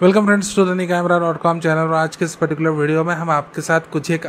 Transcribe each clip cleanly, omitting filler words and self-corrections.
Welcome friends to the camera.com channel. और आज के इस पर्टिकुलर वीडियो में हम आपके साथ कुछ एक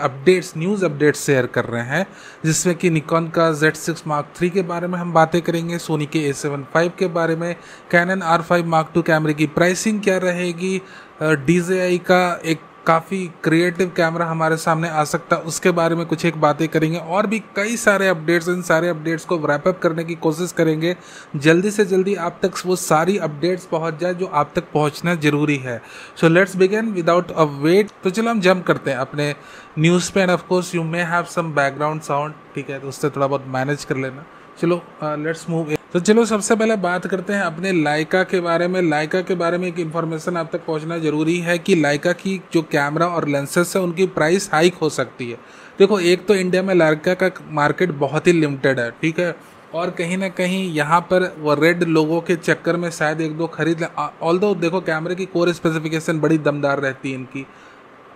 न्यूज़ अपडेट्स शेयर कर रहे हैं, जिसमें कि निकॉन का Z6 Mark III के बारे में हम बातें करेंगे, सोनी के A7 V के बारे में, कैनन R5 Mark II कैमरे की प्राइसिंग क्या रहेगी, DJI का एक काफ़ी क्रिएटिव कैमरा हमारे सामने आ सकता है, उसके बारे में कुछ एक बातें करेंगे, और भी कई सारे अपडेट्स। इन सारे अपडेट्स को रैप अप करने की कोशिश करेंगे, जल्दी से जल्दी आप तक वो सारी अपडेट्स पहुंच जाए जो आप तक पहुंचना जरूरी है। So let's begin without a wait. तो चलो हम जंप करते हैं अपने न्यूज़ पे। And of course you may have some background sound, ठीक है, तो उससे थोड़ा बहुत मैनेज कर लेना। चलो लेट्स मूव। तो चलो सबसे पहले बात करते हैं अपने लाइका के बारे में। लाइका के बारे में एक इन्फॉर्मेशन आप तक पहुंचना जरूरी है कि लाइका की जो कैमरा और लेंसेस है उनकी प्राइस हाइक हो सकती है। देखो, एक तो इंडिया में लाइका का मार्केट बहुत ही लिमिटेड है, ठीक है, और कहीं ना कहीं यहाँ पर वो रेड लोगों के चक्कर में शायद एक दो खरीद। ऑल्दो देखो, कैमरे की कोर स्पेसिफिकेशन बड़ी दमदार रहती है इनकी,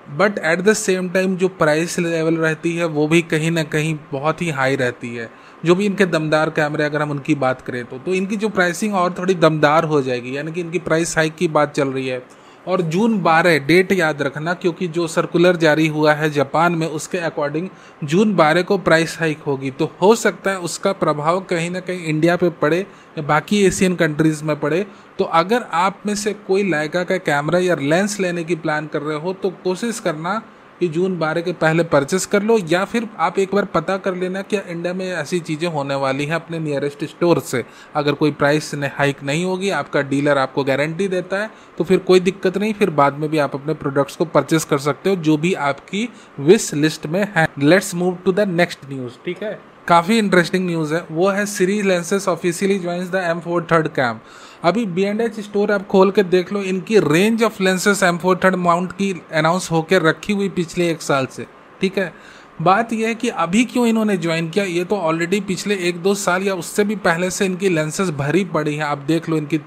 but at the same time जो प्राइस लेवल रहती है वो भी कहीं ना कहीं बहुत ही हाई रहती है। जो भी इनके दमदार कैमरे, अगर हम उनकी बात करें तो इनकी जो प्राइसिंग और थोड़ी दमदार हो जाएगी, यानी कि इनकी प्राइस हाइक की बात चल रही है। और जून 12 डेट याद रखना, क्योंकि जो सर्कुलर जारी हुआ है जापान में उसके अकॉर्डिंग जून 12 को प्राइस हाइक होगी। तो हो सकता है उसका प्रभाव कहीं ना कहीं इंडिया पे पड़े या बाकी एशियन कंट्रीज़ में पड़े। तो अगर आप में से कोई लाइका का कैमरा या लेंस लेने की प्लान कर रहे हो तो कोशिश करना कि जून 12 के पहले परचेस कर लो, या फिर आप एक बार पता कर लेना कि इंडिया में ऐसी चीज़ें होने वाली हैं अपने नियरेस्ट स्टोर से। अगर कोई प्राइस हाइक नहीं होगी, आपका डीलर आपको गारंटी देता है, तो फिर कोई दिक्कत नहीं, फिर बाद में भी आप अपने प्रोडक्ट्स को परचेस कर सकते हो जो भी आपकी विश लिस्ट में है। Let's move to the next news, ठीक है। काफ़ी इंटरेस्टिंग न्यूज़ है, वो है Sirui lenses officially joins the M4 third cam. अभी B&H स्टोर आप खोल के देख लो, इनकी range of lenses M4 third mount की अनाउंस होकर रखी हुई पिछले 1 साल से, ठीक है। बात यह है कि अभी क्यों इन्होंने ज्वाइन किया, ये तो ऑलरेडी पिछले 1-2 साल या उससे भी पहले से इनकी लेंसेज भरी पड़ी हैं। आप देख लो इनकी।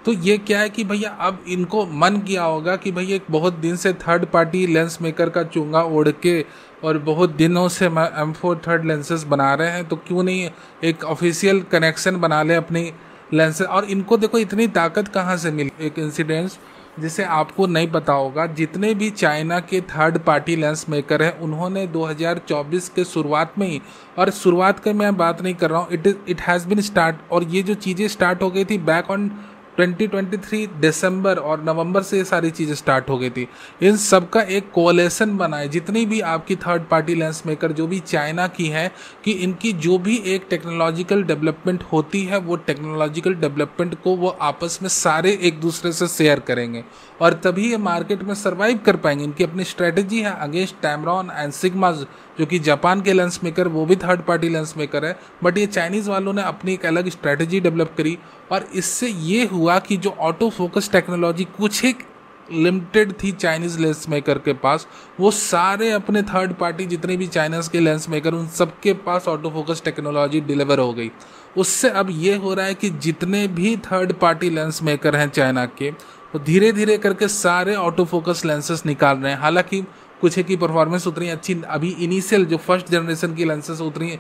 तो ये क्या है कि भैया अब इनको मन किया होगा कि भैया एक बहुत दिन से थर्ड पार्टी लेंस मेकर का चूंगा ओढ़ के और बहुत दिनों से M4 थर्ड लेंसेज बना रहे हैं, तो क्यों नहीं एक ऑफिशियल कनेक्शन बना ले अपनी लेंसेज। और इनको देखो इतनी ताकत कहाँ से मिली। एक इंसिडेंस जिसे आपको नहीं पता होगा, जितने भी चाइना के थर्ड पार्टी लेंस मेकर हैं उन्होंने 2024 के शुरुआत में ही, और शुरुआत की मैं बात नहीं कर रहा हूँ, इट हैज़ बीन स्टार्ट, और ये जो चीज़ें स्टार्ट हो गई थी बैक ऑन 2023 दिसंबर और नवंबर से ये सारी चीज़ें स्टार्ट हो गई थी। इन सब का एक कोलेशन बनाए, जितनी भी आपकी थर्ड पार्टी लेंस मेकर जो भी चाइना की है, कि इनकी जो भी एक टेक्नोलॉजिकल डेवलपमेंट होती है वो टेक्नोलॉजिकल डेवलपमेंट को वो आपस में सारे एक दूसरे से शेयर करेंगे, और तभी ये मार्केट में सर्वाइव कर पाएंगे। इनकी अपनी स्ट्रेटेजी है अगेंस्ट टैमरॉन एंड सिग्मा, जो कि जापान के लेंस मेकर, वो भी थर्ड पार्टी लेंस मेकर है, बट ये चाइनीज़ वालों ने अपनी एक अलग स्ट्रेटेजी डेवलप करी। और इससे ये हुआ कि जो ऑटो फोकस टेक्नोलॉजी कुछ एक लिमिटेड थी चाइनीज़ लेंस मेकर के पास, वो सारे अपने थर्ड पार्टी जितने भी चाइनीज़ के लेंस मेकर उन सबके पास ऑटो फोकस टेक्नोलॉजी डिलीवर हो गई। उससे अब ये हो रहा है कि जितने भी थर्ड पार्टी लेंस मेकर हैं चाइना के, तो धीरे धीरे करके सारे ऑटो फोकस लेंसेस निकाल रहे हैं। हालांकि कुछ की परफॉर्मेंस उतनी अच्छी अभी इनिशियल जो फर्स्ट जनरेशन की लेंसेस उतनी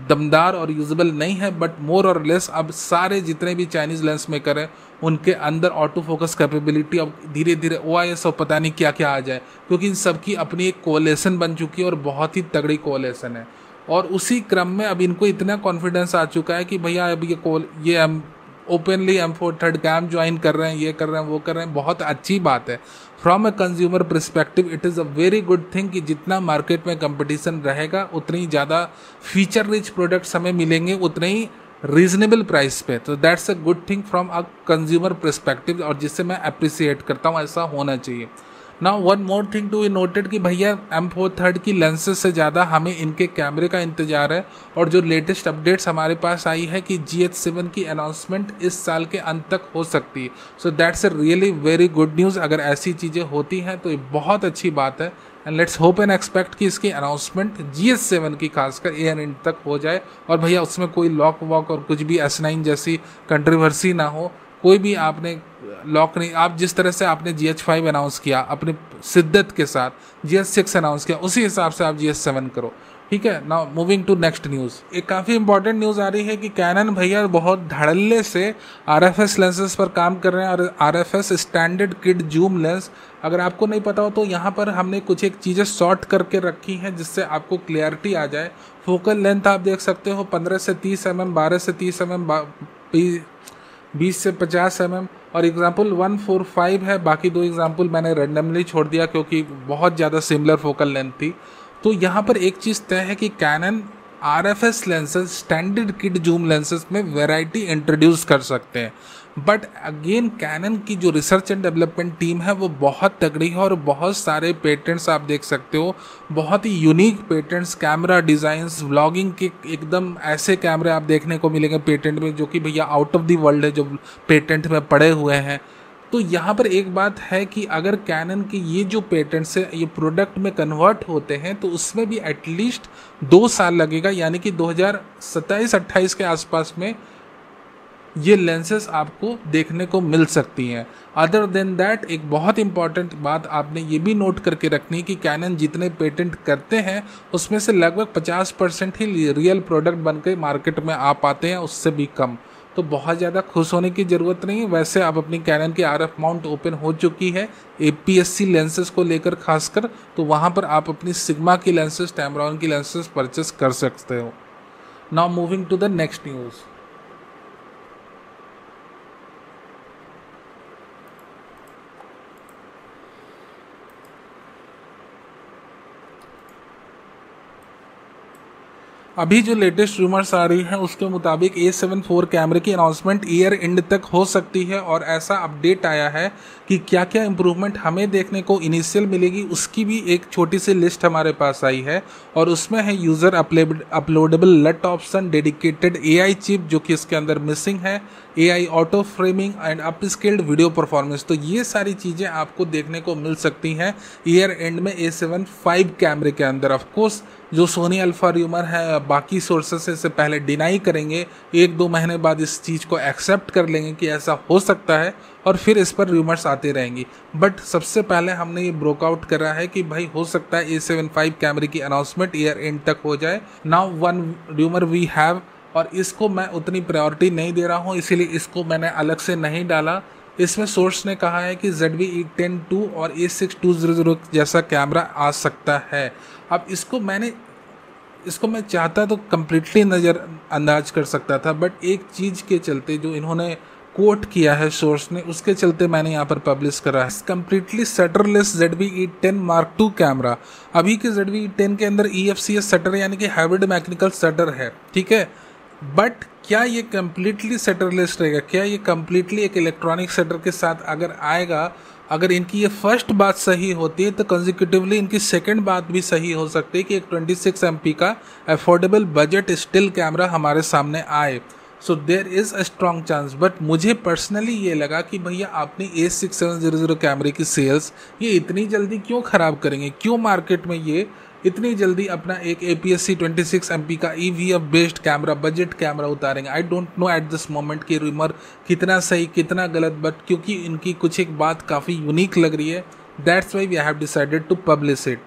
दमदार और यूजेबल नहीं है, बट मोर और लेस अब सारे जितने भी चाइनीज़ लेंस मेकर हैं उनके अंदर ऑटो फोकस कैपेबिलिटी अब धीरे धीरे OIS और पता नहीं क्या क्या आ जाए, क्योंकि इन सबकी अपनी एक कोलेशन बन चुकी है और बहुत ही तगड़ी कोलेशन है। और उसी क्रम में अब इनको इतना कॉन्फिडेंस आ चुका है कि भैया अब ये हम openly M4 third cam join कर रहे हैं, ये कर रहे हैं, वो कर रहे हैं। बहुत अच्छी बात है। From a consumer perspective it is a very good thing कि जितना मार्केट में कंपटीशन रहेगा उतनी ज़्यादा फीचर रिच प्रोडक्ट्स हमें मिलेंगे, उतने ही रीजनेबल प्राइस पे। तो that's a good thing from a consumer perspective, और जिससे मैं अप्रिसिएट करता हूँ, ऐसा होना चाहिए। Now one more thing to be noted कि भैया M4 थर्ड की लेंसेज से ज़्यादा हमें इनके कैमरे का इंतजार है, और जो लेटेस्ट अपडेट्स हमारे पास आई है कि GH7 की अनाउंसमेंट इस साल के अंत तक हो सकती है। So that's a really very good news. अगर ऐसी चीज़ें होती हैं तो ये बहुत अच्छी बात है, and let's hope and expect कि इसकी अनाउंसमेंट GH7 की खासकर एंड तक हो जाए, और भैया उसमें कोई लॉक वॉक और कुछ भी S9 जैसी कंट्रोवर्सी ना हो। कोई भी आपने लॉक नहीं, आप जिस तरह से आपने GH5 अनाउंस किया अपने शिद्दत के साथ, GH6 अनाउंस किया, उसी हिसाब से आप GH7 करो, ठीक है। Now moving to next news, एक काफ़ी इंपॉर्टेंट न्यूज़ आ रही है कि कैनन भैया बहुत धड़ल्ले से RFS लेंसेज पर काम कर रहे हैं। और RFS standard kit zoom lens, अगर आपको नहीं पता हो तो यहाँ पर हमने कुछ एक चीज़ें शॉर्ट करके रखी हैं जिससे आपको क्लियरिटी आ जाए। फोकल लेंथ आप देख सकते हो 15 से 30 mm, 12 से 30 mm, 20 से 50 mm, और एग्जाम्पल 145 है। बाकी दो एग्जाम्पल मैंने रेंडमली छोड़ दिया क्योंकि बहुत ज़्यादा सिमिलर फोकल लेंथ थी। तो यहाँ पर एक चीज़ तय है कि Canon RFS lenses standard kit zoom lenses में वैरायटी इंट्रोड्यूस कर सकते हैं। बट अगेन कैनन की जो रिसर्च एंड डेवलपमेंट टीम है वो बहुत तगड़ी है और बहुत सारे पेटेंट्स आप देख सकते हो, बहुत ही unique patents, camera designs, vlogging के एकदम ऐसे कैमरे आप देखने को मिलेंगे पेटेंट में जो कि भैया आउट ऑफ द वर्ल्ड है, जो पेटेंट में पड़े हुए हैं। तो यहाँ पर एक बात है कि अगर कैनन के ये जो पेटेंट्स है ये प्रोडक्ट में कन्वर्ट होते हैं तो उसमें भी एटलीस्ट 2 साल लगेगा, यानी कि 2027-28 के आसपास में ये लेंसेज आपको देखने को मिल सकती हैं। अदर देन दैट एक बहुत इंपॉर्टेंट बात आपने ये भी नोट करके रखनी है कि कैनन जितने पेटेंट करते हैं उसमें से लगभग 50% ही रियल प्रोडक्ट बन के मार्केट में आ पाते हैं, उससे भी कम। तो बहुत ज़्यादा खुश होने की ज़रूरत नहीं है। वैसे अब अपनी कैनन की RF माउंट ओपन हो चुकी है APS-C लेंसेज को लेकर खासकर, तो वहाँ पर आप अपनी सिग्मा की लेंसेज, टैमरॉन की लेंसेज परचेस कर सकते हो। Now moving to the next news. अभी जो लेटेस्ट रूमर्स आ रही हैं उसके मुताबिक A7 IV कैमरे की अनाउंसमेंट ईयर एंड तक हो सकती है। और ऐसा अपडेट आया है कि क्या क्या इम्प्रूवमेंट हमें देखने को इनिशियल मिलेगी उसकी भी एक छोटी सी लिस्ट हमारे पास आई है। और उसमें है user uploadable LUT option, dedicated AI chip जो कि इसके अंदर मिसिंग है, AI auto framing and upscaled video performance. तो ये सारी चीज़ें आपको देखने को मिल सकती हैं ईयर एंड में A7 V कैमरे के अंदर। ऑफकोर्स जो सोनी अल्फा रूमर है बाकी सोर्सेस से पहले डिनाई करेंगे, 1-2 महीने बाद इस चीज़ को एक्सेप्ट कर लेंगे कि ऐसा हो सकता है और फिर इस पर रूमर्स आते रहेंगी। बट सबसे पहले हमने ये ब्रोकआउट करा है कि भाई हो सकता है A7 V कैमरे की अनाउंसमेंट ईयर एंड तक हो जाए। Now one rumour we have, और इसको मैं उतनी प्रायोरिटी नहीं दे रहा हूँ इसीलिए इसको मैंने अलग से नहीं डाला। इसमें सोर्स ने कहा है कि ZV-E10 II और A6200 जैसा कैमरा आ सकता है। अब इसको मैं चाहता तो कम्प्लीटली नज़रअंदाज कर सकता था, बट एक चीज़ के चलते जो इन्होंने कोट किया है सोर्स ने, उसके चलते मैंने यहाँ पर पब्लिश करा है। Completely shutterless ZV-E10 Mark II camera. अभी के ZV-E10 के अंदर EFCS शटर यानी कि हाइब्रिड मैकेनिकल शटर है, ठीक है। बट क्या ये कम्प्लीटली शटरलेस रहेगा? क्या ये कम्प्लीटली एक इलेक्ट्रॉनिक शटर के साथ अगर आएगा? अगर इनकी ये फर्स्ट बात सही होती है तो कंसेक्यूटिवली इनकी सेकंड बात भी सही हो सकती है कि एक 26 MP का अफोर्डेबल बजट स्टिल कैमरा हमारे सामने आए। So there is a strong chance. But मुझे पर्सनली ये लगा कि भैया आपने A6700 कैमरे की सेल्स ये इतनी जल्दी क्यों ख़राब करेंगे? क्यों मार्केट में ये इतनी जल्दी अपना एक APS-C 26 MP का EVF based camera, budget camera उतारेंगे? I don't know at this moment कि रूमर कितना सही कितना गलत, बट क्योंकि इनकी कुछ एक बात काफ़ी यूनिक लग रही है, that's why we have decided to publish it.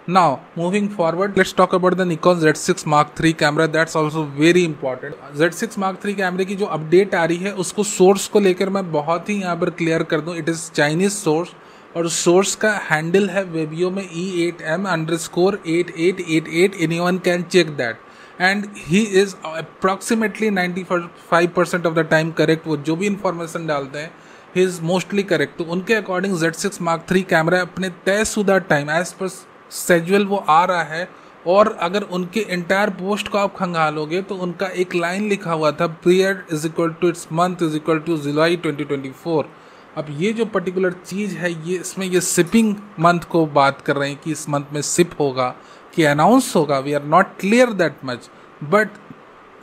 Now, moving forward, let's talk about the Nikon Z6 Mark III camera. That's also very important। Z6 Mark III कैमरे की जो अपडेट आ रही है उसको सोर्स को लेकर मैं बहुत ही यहाँ पर क्लियर कर दूँ, इट इज़ चाइनीज सोर्स और सोर्स का हैंडल है वेबियो में E8M_8888। Anyone can check that and he is approximately 95% of the time correct. वो जो भी इंफॉर्मेशन डालते हैं ही इज़ मोस्टली करेक्ट। तो उनके according Z6 Mark III camera अपने तयशुदा टाइम एज पर शेड्यूल वो आ रहा है। और अगर उनके एंटायर पोस्ट को आप खंगालोगे तो उनका एक लाइन लिखा हुआ था period is equal to its month is equal to July 2024। अब ये जो पर्टिकुलर चीज़ है ये इसमें ये शिपिंग मंथ को बात कर रहे हैं कि इस मंथ में शिप होगा कि अनाउंस होगा, we are not clear that much. But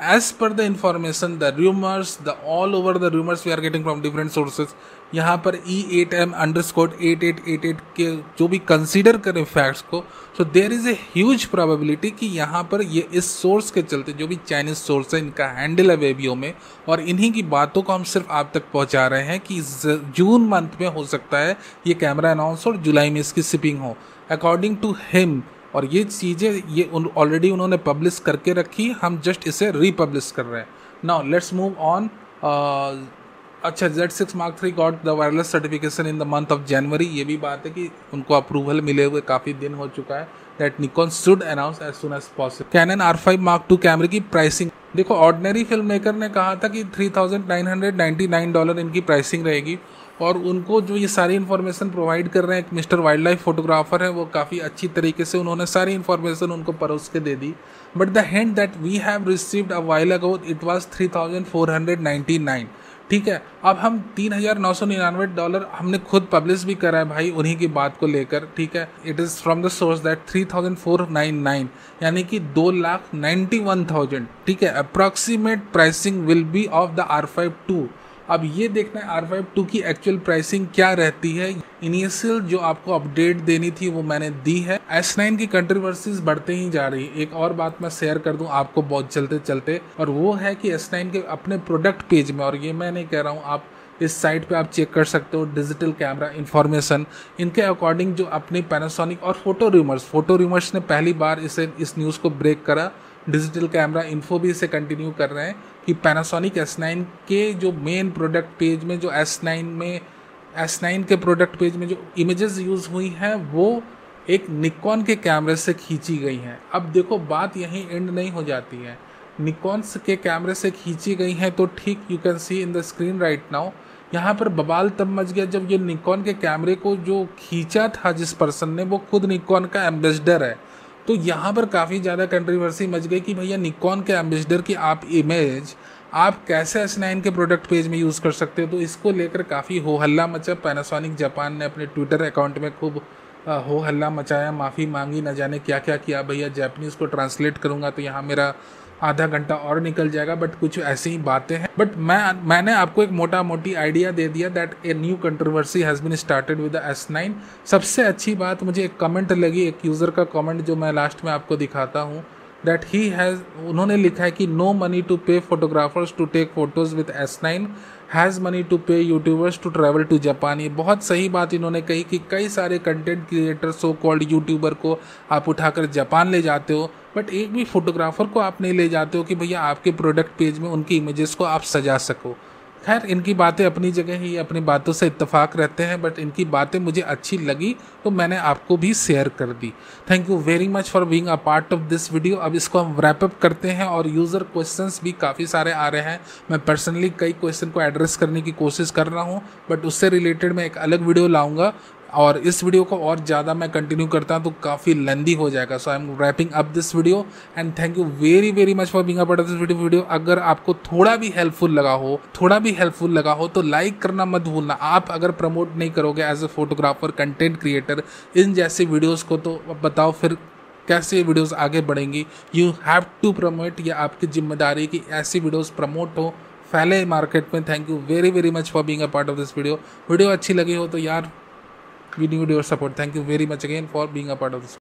as per the information, the rumors, the all over the rumors we are getting from different sources, यहाँ पर E8M_8888 के जो भी कंसीडर करें फैक्ट्स को, so there is a huge probability कि यहाँ पर ये इस सोर्स के चलते जो भी चाइनीज सोर्स है इनका हैंडल है वेबियो में और इन्हीं की बातों को हम सिर्फ आप तक पहुँचा रहे हैं कि जून मंथ में हो सकता है ये कैमरा अनाउंस और जुलाई में इसकी शिपिंग हो। अकॉर्डिंग टू हिम और ये चीज़ें ये ऑलरेडी उन्होंने पब्लिश करके रखी, हम जस्ट इसे रीपब्लिश कर रहे हैं। Now let's move on. अच्छा, Z6 Mark III got the wireless certification in the month of January. ये भी बात है कि उनको अप्रूवल मिले हुए काफ़ी दिन हो चुका है। That Nikon should announce as soon as possible. Canon R5 Mark II कैमरे की प्राइसिंग देखो, ऑर्डिनरी फिल्म मेकर ने कहा था कि $3,999 इनकी प्राइसिंग रहेगी, और उनको जो ये सारी इन्फॉर्मेशन प्रोवाइड कर रहे हैं एक मिस्टर वाइल्ड लाइफ फोटोग्राफर है, वो काफ़ी अच्छी तरीके से उन्होंने सारी इन्फॉर्मेशन उनको परोस के दे दी। But the hint that we have received a while ago it was 3,499। ठीक है, अब हम $3,999 हमने खुद पब्लिश भी करा है भाई उन्हीं की बात को लेकर। ठीक है, it is from the source that 3,499 यानी कि 2,91,000। ठीक है, approximate pricing will be of the R5 II। अब ये देखना है R5 II की एक्चुअल प्राइसिंग क्या रहती है। इनिशियल जो आपको अपडेट देनी थी वो मैंने दी है। S9 की कंट्रोवर्सीज बढ़ते ही जा रही है। एक और बात मैं शेयर कर दूं आपको बहुत चलते चलते, और वो है कि S9 के अपने प्रोडक्ट पेज में, और ये मैं नहीं कह रहा हूँ, आप इस साइट पे आप चेक कर सकते हो, डिजिटल कैमरा इन्फॉर्मेशन, इनके अकॉर्डिंग जो अपनी पैनासोनिक और फोटो रूमर्स ने पहली बार इस न्यूज़ को ब्रेक करा। डिजिटल कैमरा इन्फो भी इसे कंटिन्यू कर रहे हैं कि पैनासोनिक S9 के जो मेन प्रोडक्ट पेज में जो S9 के प्रोडक्ट पेज में जो इमेजेस यूज़ हुई हैं वो एक निकॉन के कैमरे से खींची गई हैं। अब देखो, बात यहीं एंड नहीं हो जाती है। निकॉन के कैमरे से खींची गई हैं तो ठीक, you can see in the screen right now. यहाँ पर बवाल तब मच गया जब ये निकॉन के कैमरे को जो खींचा था जिस पर्सन ने, वो खुद निकॉन का एम्बेसडर है। तो यहाँ पर काफ़ी ज़्यादा कंट्रोवर्सी मच गई कि भैया निकॉन के एम्बेसडर की आप इमेज आप कैसे S9 के प्रोडक्ट पेज में यूज़ कर सकते हो। तो इसको लेकर काफ़ी हो हल्ला मचा। पैनासोनिक जापान ने अपने ट्विटर अकाउंट में खूब हो हल्ला मचाया, माफ़ी मांगी, न जाने क्या क्या किया। भैया जैपनीज़ को ट्रांसलेट करूँगा तो यहाँ मेरा आधा घंटा और निकल जाएगा, बट कुछ ऐसी ही बातें हैं। बट मैंने आपको एक मोटा मोटी आइडिया दे दिया that a new controversy has been started with the S9। सबसे अच्छी बात मुझे एक कमेंट लगी, एक यूज़र का कमेंट जो मैं लास्ट में आपको दिखाता हूँ, दैट उन्होंने लिखा है कि no money to pay photographers to take photos with S9, has money to pay YouTubers to travel to Japan. ये बहुत सही बात इन्होंने कही कि कई सारे content creator, so called YouTuber को आप उठाकर जापान ले जाते हो, बट एक भी फोटोग्राफर को आप नहीं ले जाते हो कि भैया आपके प्रोडक्ट पेज में उनकी इमेजेस को आप सजा सको। खैर, इनकी बातें अपनी जगह ही, अपनी बातों से इत्तेफाक रहते हैं, बट इनकी बातें मुझे अच्छी लगी तो मैंने आपको भी शेयर कर दी। Thank you very much for being a part of this video. अब इसको हम रैप अप करते हैं, और यूज़र क्वेश्चंस भी काफ़ी सारे आ रहे हैं। मैं पर्सनली कई क्वेश्चन को एड्रेस करने की कोशिश कर रहा हूँ, बट उससे रिलेटेड मैं एक अलग वीडियो लाऊंगा, और इस वीडियो को और ज़्यादा मैं कंटिन्यू करता हूँ तो काफ़ी लेंदी हो जाएगा। So I am wrapping up this video and thank you very very much for being a part of this video. अगर आपको थोड़ा भी हेल्पफुल लगा हो तो लाइक करना मत भूलना। आप अगर प्रमोट नहीं करोगे as a photographer, content creator इन जैसे वीडियोज़ को, तो बताओ फिर कैसे वीडियोस आगे बढ़ेंगी। यू हैव टू प्रमोट, ये आपकी जिम्मेदारी कि ऐसी वीडियोस प्रमोट हो, फैले मार्केट में। Thank you very very much for being a part of this video अच्छी लगी हो तो यार, we need your support. Thank you very much again for being a part of this.